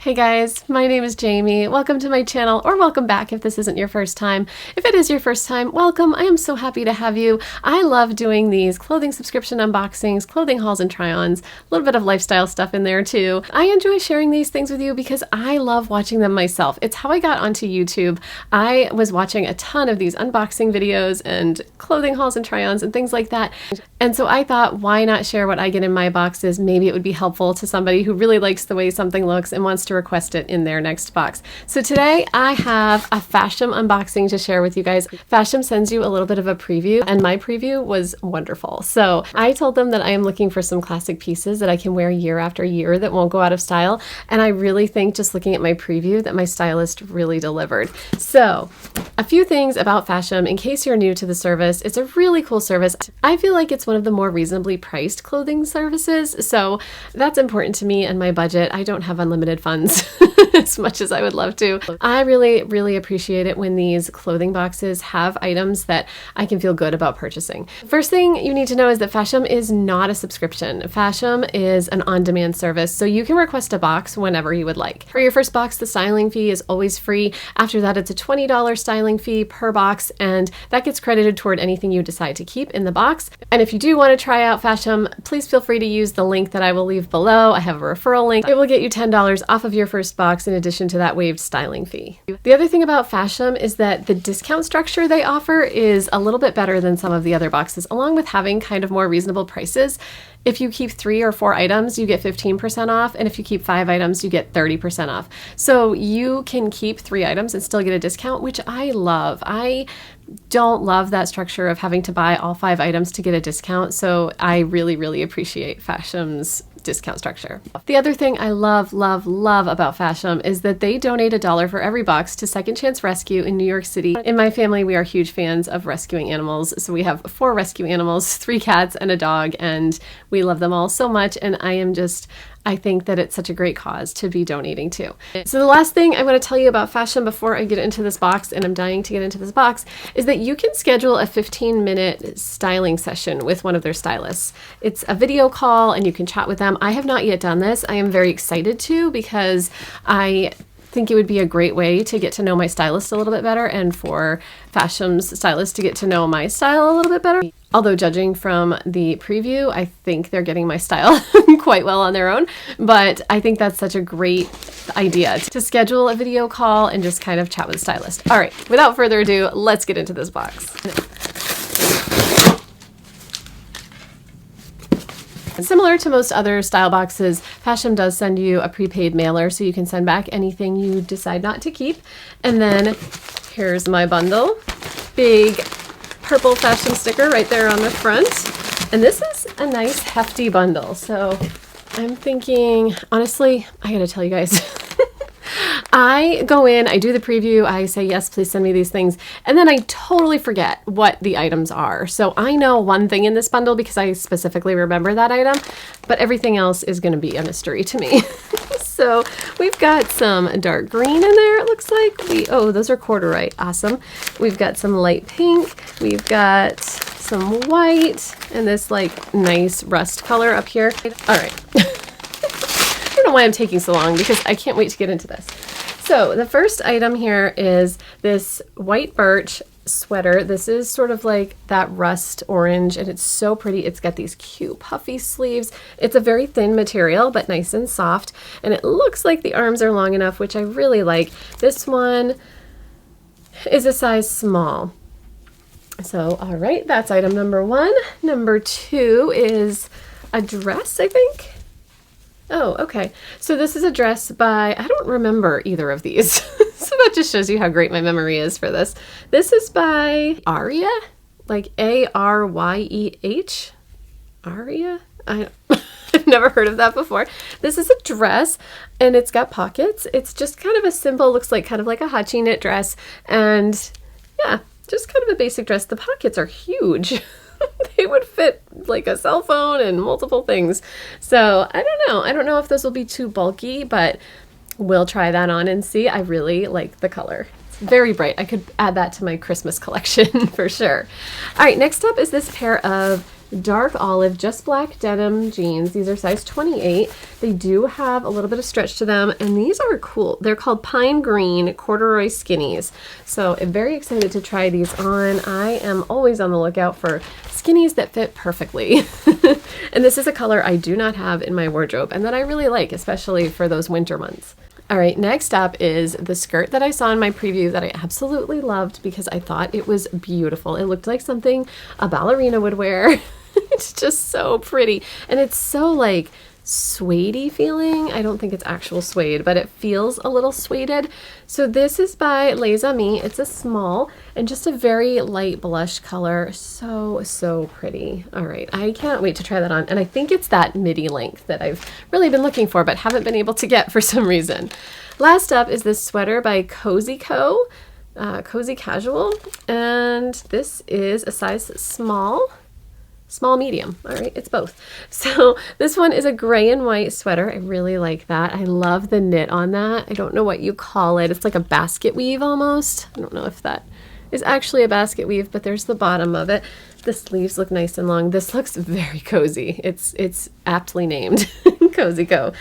Hey guys, my name is Jamie. Welcome to my channel, or welcome back if this isn't your first time. If it is your first time, welcome. I am so happy to have you. I love doing these clothing subscription unboxings, clothing hauls and try-ons, a little bit of lifestyle stuff in there too. I enjoy sharing these things with you because I love watching them myself. It's how I got onto YouTube. I was watching a ton of these unboxing videos and clothing hauls and try-ons and things like that. And so I thought, why not share what I get in my boxes? Maybe it would be helpful to somebody who really likes the way something looks and wants to request it in their next box. So today I have a Fashom unboxing to share with you guys. Fashom sends you a little bit of a preview, and my preview was wonderful. So I told them that I am looking for some classic pieces that I can wear year after year that won't go out of style. And I really think, just looking at my preview, that my stylist really delivered. So a few things about Fashom in case you're new to the service. It's a really cool service. I feel like it's one of the more reasonably priced clothing services. So that's important to me and my budget. I don't have unlimited funds as much as I would love to. I really appreciate it when these clothing boxes have items that I can feel good about purchasing. First thing you need to know is that Fashom is not a subscription. Fashom is an on-demand service, so you can request a box whenever you would like. For your first box, the styling fee is always free. After that, it's a $20 styling fee per box, and that gets credited toward anything you decide to keep in the box. And if you do want to try out Fashom, please feel free to use the link that I will leave below. I have a referral link. It will get you $10 off of your first box in addition to that waived styling fee. The other thing about Fashom is that the discount structure they offer is a little bit better than some of the other boxes, along with having kind of more reasonable prices. If you keep 3 or 4 items, you get 15% off, and if you keep 5 items, you get 30% off. So you can keep 3 items and still get a discount, which I love. I don't love that structure of having to buy all 5 items to get a discount, so I really appreciate Fashom's discount structure. The other thing I love about Fashom is that they donate $1 for every box to Second Chance Rescue in New York City. In my family, we are huge fans of rescuing animals, so we have 4 rescue animals, 3 cats and a dog, and we love them all so much, and I think that it's such a great cause to be donating to. So the last thing I want to tell you about Fashom before I get into this box, and I'm dying to get into this box, is that you can schedule a 15-minute styling session with one of their stylists. It's a video call and you can chat with them. I have not yet done this. I am very excited to, because I think it would be a great way to get to know my stylist a little bit better, and for Fashom's stylist to get to know my style a little bit better. Although judging from the preview, I think they're getting my style quite well on their own, but I think that's such a great idea to schedule a video call and just kind of chat with the stylist. All right, without further ado, let's get into this box. Similar to most other style boxes, Fashom does send you a prepaid mailer, so you can send back anything you decide not to keep. And then here's my bundle. Big purple Fashom sticker right there on the front. And this is a nice hefty bundle. So I'm thinking, honestly, I gotta tell you guys, I go in, I do the preview, I say, yes, please send me these things, and then I totally forget what the items are. So I know one thing in this bundle because I specifically remember that item, but everything else is going to be a mystery to me. So we've got some dark green in there, it looks like. Oh, those are corduroy. Awesome. We've got some light pink. We've got some white and this like nice rust color up here. All right. I don't know why I'm taking so long, because I can't wait to get into this. So the first item here is this white birch sweater. This is sort of like that rust orange, and it's so pretty. It's got these cute puffy sleeves. It's a very thin material, but nice and soft, and it looks like the arms are long enough, which I really like. This one is a size small. So, all right, that's item number 1. Number 2 is a dress, I think. Oh, okay. So this is a dress by, I don't remember either of these. So that just shows you how great my memory is for this. This is by Aria, like A-R-Y-E-H. Aria? I've never heard of that before. This is a dress, and it's got pockets. It's just kind of a simple, looks like kind of like a hachi knit dress. And yeah, just kind of a basic dress. The pockets are huge. They would fit like a cell phone and multiple things. So I don't know. I don't know if this will be too bulky, but we'll try that on and see. I really like the color. It's very bright. I could add that to my Christmas collection for sure. All right, next up is this pair of dark olive, just black denim jeans. These are size 28. They do have a little bit of stretch to them, and these are cool. They're called Pine Green Corduroy Skinnies. So I'm very excited to try these on. I am always on the lookout for skinnies that fit perfectly. And this is a color I do not have in my wardrobe and that I really like, especially for those winter months. All right, next up is the skirt that I saw in my preview that I absolutely loved because I thought it was beautiful. It looked like something a ballerina would wear. It's just so pretty. And it's so like suede-y feeling. I don't think it's actual suede, but it feels a little sueded. So this is by Les Amis. It's a small and just a very light blush color. So, so pretty. All right, I can't wait to try that on. And I think it's that midi length that I've really been looking for, but haven't been able to get for some reason. Last up is this sweater by Cozy Co. Cozy Casual. And this is a size small medium. All right, it's both. So this one is a gray and white sweater. I really like that. I love the knit on that. I don't know what you call it. It's like a basket weave almost. I don't know if that is actually a basket weave, but there's the bottom of it. The sleeves look nice and long. This looks very cozy. It's aptly named Cozy Co.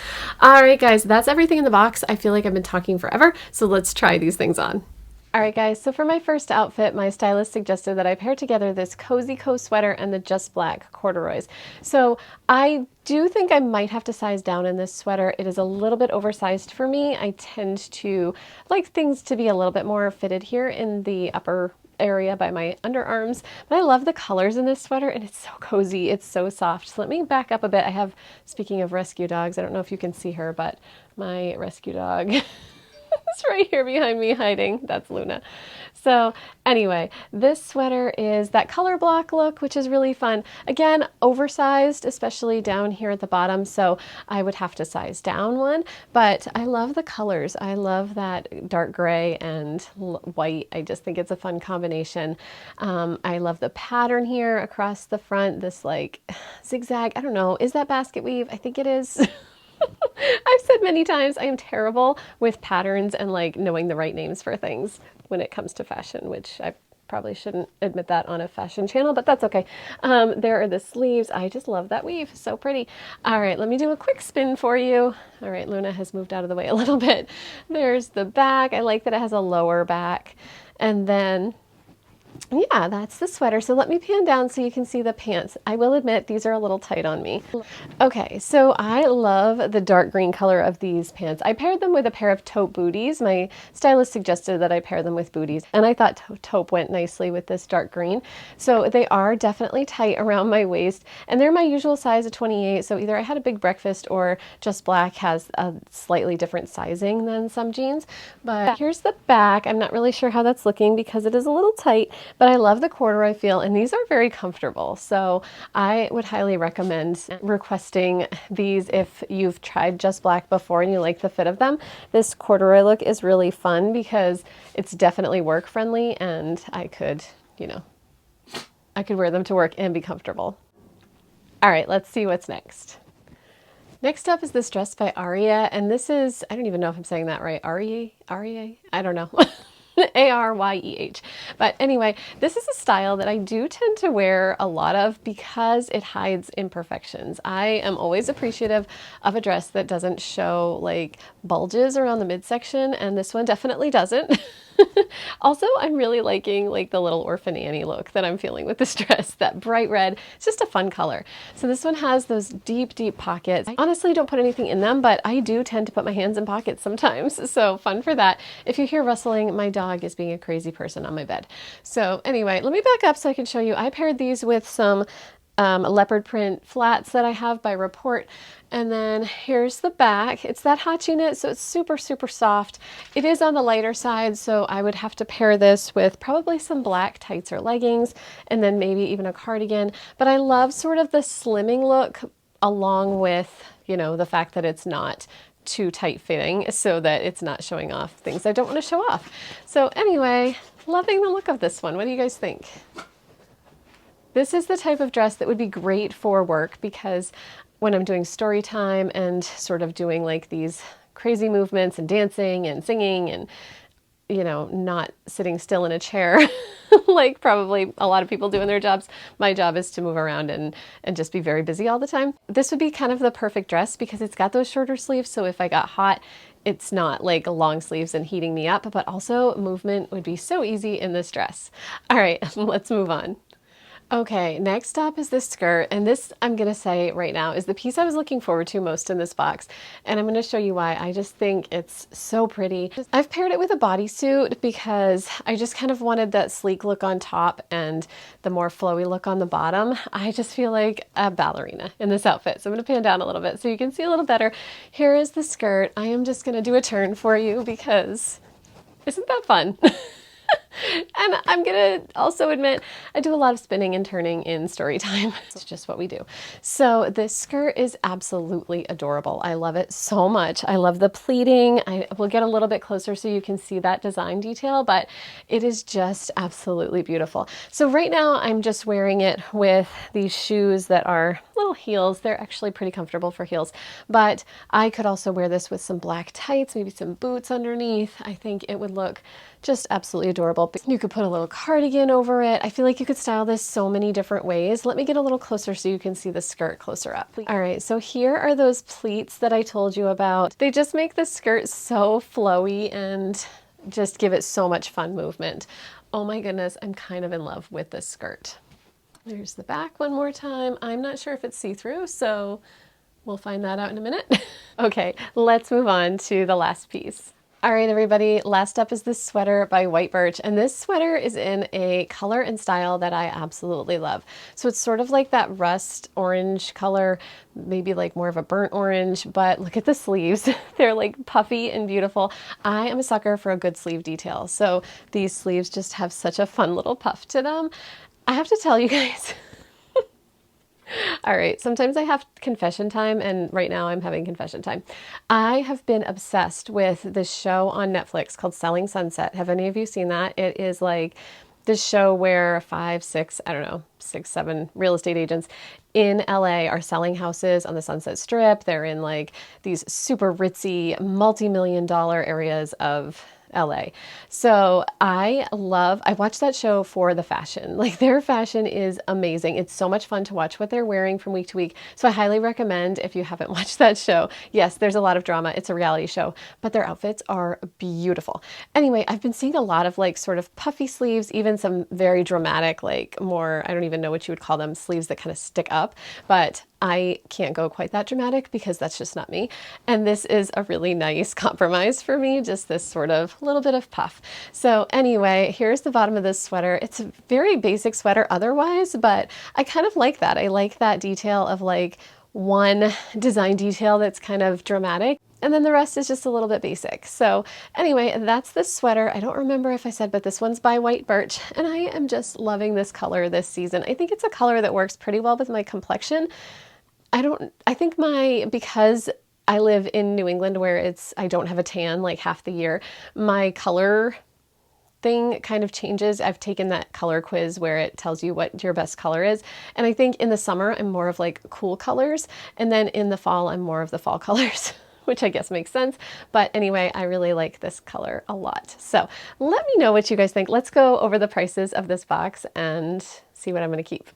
All right, guys, that's everything in the box. I feel like I've been talking forever, so let's try these things on. All right, guys, so for my first outfit, my stylist suggested that I pair together this Cozy Co sweater and the Just Black corduroys. So I do think I might have to size down in this sweater. It is a little bit oversized for me. I tend to like things to be a little bit more fitted here in the upper area by my underarms, but I love the colors in this sweater and it's so cozy. It's so soft. So let me back up a bit. I have, speaking of rescue dogs, I don't know if you can see her, but my rescue dog it's right here behind me hiding. That's Luna. So anyway, this sweater is that color block look, which is really fun. Again, oversized, especially down here at the bottom. So I would have to size down one, but I love the colors. I love that dark gray and white. I just think it's a fun combination. I love the pattern here across the front, this like zigzag. I don't know. Is that basket weave? I think it is. I've said many times I am terrible with patterns and like knowing the right names for things when it comes to fashion, which I probably shouldn't admit that on a fashion channel, but that's okay. There are the sleeves. I just love that weave. So pretty. All right, let me do a quick spin for you. All right, Luna has moved out of the way a little bit. There's the back. I like that it has a lower back. And then yeah, that's the sweater. So let me pan down so you can see the pants. I will admit these are a little tight on me. Okay, so I love the dark green color of these pants. I paired them with a pair of taupe booties. My stylist suggested that I pair them with booties, and I thought taupe went nicely with this dark green. So they are definitely tight around my waist, and they're my usual size of 28. So either I had a big breakfast or Just Black has a slightly different sizing than some jeans. But here's the back. I'm not really sure how that's looking because it is a little tight, but I love the corduroy feel, and these are very comfortable. So I would highly recommend requesting these if you've tried Just Black before and you like the fit of them. This corduroy look is really fun because it's definitely work friendly, and I could, you know, I could wear them to work and be comfortable. All right, let's see what's next. Next up is this dress by Aria, and this is, I don't even know if I'm saying that right. Aria? I don't know. A-R-Y-E-H. But anyway, this is a style that I do tend to wear a lot of because it hides imperfections. I am always appreciative of a dress that doesn't show like bulges around the midsection, and this one definitely doesn't. Also, I'm really liking like the little Orphan Annie look that I'm feeling with this dress, that bright red. It's just a fun color. So this one has those deep, deep pockets. I honestly don't put anything in them, but I do tend to put my hands in pockets sometimes. So fun for that. If you hear rustling, my dog is being a crazy person on my bed. So anyway, let me back up so I can show you. I paired these with some leopard print flats that I have by Report. And then here's the back. It's that Hachi knit, so it's super, super soft. It is on the lighter side, so I would have to pair this with probably some black tights or leggings, and then maybe even a cardigan. But I love sort of the slimming look along with, you know, the fact that it's not too tight fitting so that it's not showing off things I don't want to show off. So anyway, loving the look of this one. What do you guys think? This is the type of dress that would be great for work because when I'm doing story time and sort of doing like these crazy movements and dancing and singing, and you know, not sitting still in a chair like probably a lot of people do in their jobs. My job is to move around and just be very busy all the time. This would be kind of the perfect dress because it's got those shorter sleeves. So if I got hot, it's not like long sleeves and heating me up, but also movement would be so easy in this dress. All right, let's move on. Okay, next up is this skirt, and this, I'm gonna say right now, is the piece I was looking forward to most in this box, and I'm gonna show you why. I just think it's so pretty. I've paired it with a bodysuit because I just kind of wanted that sleek look on top and the more flowy look on the bottom. I just feel like a ballerina in this outfit, so I'm gonna pan down a little bit so you can see a little better. Here is the skirt. I am just gonna do a turn for you because isn't that fun? And I'm gonna also admit, I do a lot of spinning and turning in story time. It's just what we do. So this skirt is absolutely adorable. I love it so much. I love the pleating. I will get a little bit closer so you can see that design detail, but it is just absolutely beautiful. So right now I'm just wearing it with these shoes that are little heels. They're actually pretty comfortable for heels, but I could also wear this with some black tights, maybe some boots underneath. I think it would look just absolutely adorable. You could put a little cardigan over it. I feel like you could style this so many different ways. Let me get a little closer so you can see the skirt closer up. All right, so here are those pleats that I told you about. They just make the skirt so flowy and just give it so much fun movement. Oh my goodness, I'm kind of in love with this skirt. There's the back one more time. I'm not sure if it's see-through, so we'll find that out in a minute. Okay, let's move on to the last piece. All right, everybody, last up is this sweater by White Birch, and this sweater is in a color and style that I absolutely love. So it's sort of like that rust orange color, maybe like more of a burnt orange, but look at the sleeves. They're like puffy and beautiful. I am a sucker for a good sleeve detail, so these sleeves just have such a fun little puff to them. I have to tell you guys, all right, sometimes I have confession time, and right now I'm having confession time. I have been obsessed with this show on Netflix called Selling Sunset. Have any of you seen that? It is like this show where 5, 6, I don't know, 6, 7 real estate agents in LA are selling houses on the Sunset Strip. They're in like these super ritzy, multi-million-dollar areas of LA. So I watch that show for the fashion. Like their fashion is amazing. It's so much fun to watch what they're wearing from week to week. So I highly recommend if you haven't watched that show. Yes, there's a lot of drama. It's a reality show, but their outfits are beautiful. Anyway, I've been seeing a lot of like sort of puffy sleeves, even some very dramatic, like more, I don't even know what you would call them, sleeves that kind of stick up, but I can't go quite that dramatic because that's just not me. And this is a really nice compromise for me, just this sort of little bit of puff. So anyway, here's the bottom of this sweater. It's a very basic sweater otherwise, but I kind of like that. I like that detail of like one design detail that's kind of dramatic, and then the rest is just a little bit basic. So anyway, that's the sweater. I don't remember if I said, but this one's by White Birch, and I am just loving this color this season. I think it's a color that works pretty well with my complexion. I think because I live in New England where I don't have a tan like half the year, my color thing kind of changes. I've taken that color quiz where it tells you what your best color is. And I think in the summer, I'm more of like cool colors. And then in the fall, I'm more of the fall colors, which I guess makes sense. But anyway, I really like this color a lot. So let me know what you guys think. Let's go over the prices of this box and see what I'm going to keep.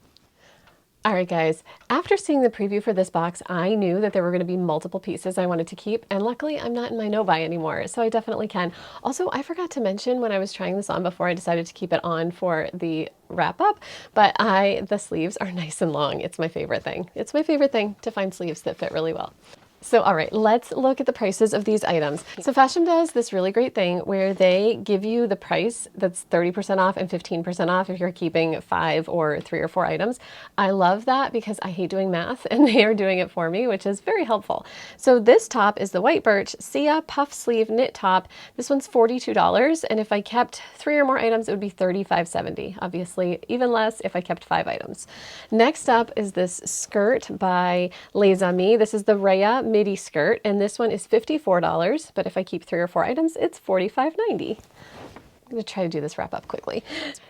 All right, guys, after seeing the preview for this box, I knew that there were going to be multiple pieces I wanted to keep, and luckily I'm not in my no-buy anymore, so I definitely can. Also, I forgot to mention when I was trying this on before I decided to keep it on for the wrap-up, but the sleeves are nice and long. It's my favorite thing. It's my favorite thing to find sleeves that fit really well. So, all right, let's look at the prices of these items. So Fashom does this really great thing where they give you the price that's 30% off and 15% off if you're keeping 5 or 3 or 4 items. I love that because I hate doing math and they are doing it for me, which is very helpful. So this top is the White Birch Sia puff sleeve knit top. This one's $42, and if I kept 3 or more items, it would be $35.70. Obviously, even less if I kept 5 items. Next up is this skirt by Les Amis. This is the Raya midi skirt, and this one is $54, but if I keep 3 or 4 items, it's $45.90. I'm going to try to do this wrap up quickly.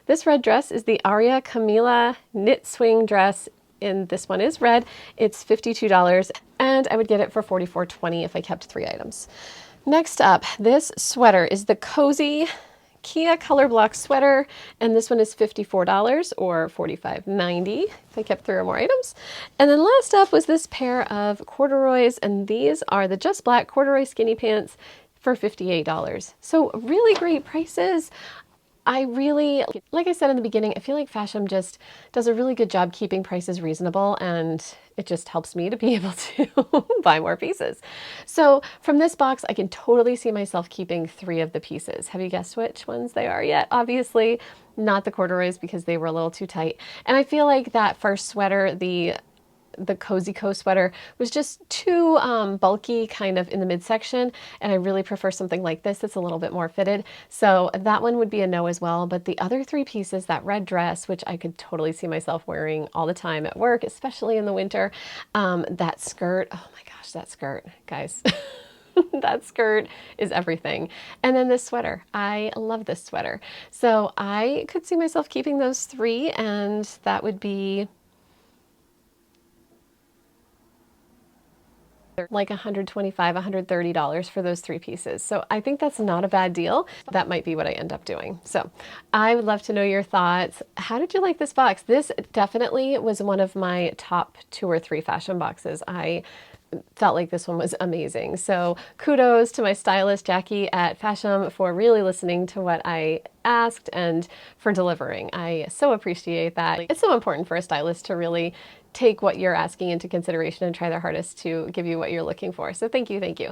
This red dress is the Aria Camila knit swing dress, and this one is red. It's $52, and I would get it for $44.20 if I kept 3 items. Next up, this sweater is the Cozy Kia color block sweater, and this one is $54 or $45.90 if I kept 3 or more items. And then last up was this pair of corduroys, and these are the Just Black corduroy skinny pants for $58. So really great prices. I really, like I said in the beginning, I feel like Fashom just does a really good job keeping prices reasonable, and it just helps me to be able to buy more pieces. So from this box, I can totally see myself keeping 3 of the pieces. Have you guessed which ones they are yet? Obviously not the corduroys because they were a little too tight. And I feel like that first sweater, the Cozy Co sweater, was just too bulky kind of in the midsection, and I really prefer something like this that's a little bit more fitted. So that one would be a no as well. But the other 3 pieces, that red dress, which I could totally see myself wearing all the time at work, especially in the winter, that skirt, oh my gosh, that skirt, guys. That skirt is everything. And then this sweater, I love this sweater. So I could see myself keeping those 3, and that would be like $125, $130 for those 3 pieces. So I think that's not a bad deal. That might be what I end up doing. So I would love to know your thoughts. How did you like this box? This definitely was one of my top 2 or 3 Fashom boxes. I felt like this one was amazing. So kudos to my stylist, Jackie at Fashom, for really listening to what I asked and for delivering. I so appreciate that. It's so important for a stylist to really take what you're asking into consideration and try their hardest to give you what you're looking for. So thank you, thank you.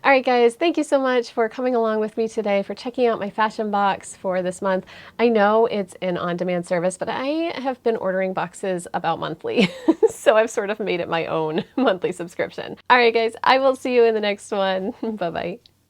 All right, guys, thank you so much for coming along with me today, for checking out my Fashom box for this month. I know it's an on-demand service, but I have been ordering boxes about monthly. So I've sort of made it my own monthly subscription. All right, guys, I will see you in the next one. Bye-bye.